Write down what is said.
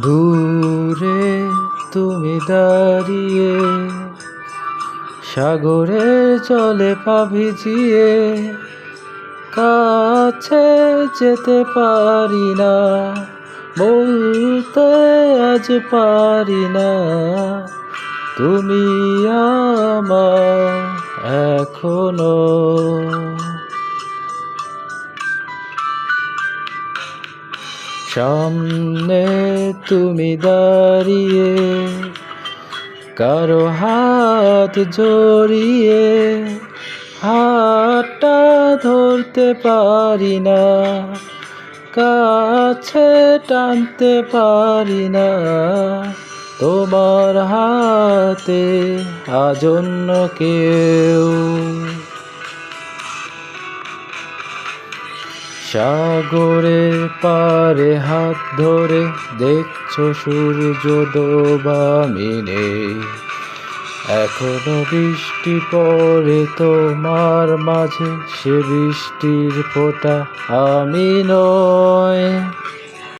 দূরে তুমি দাঁড়িয়ে সাগরে জলে পা ভিজিয়ে, কাছে যেতে পারি না, বলতে আজ পারি না তুমি আমার এখনো। সামনে তুমি দাঁড়িয়ে কারো হাত জড়িয়ে, হাতটা ধরতে পারি না, কাছে টানতে পারি না তোমার হাতে আজ অন্য কেউ। সাগরের পারে হাত ধরে দেখছো সূর্য ডোবামিনে, এখনো বৃষ্টি পড়ে তোমার মাঝে, সে বৃষ্টির ফোঁটা আমি নয়।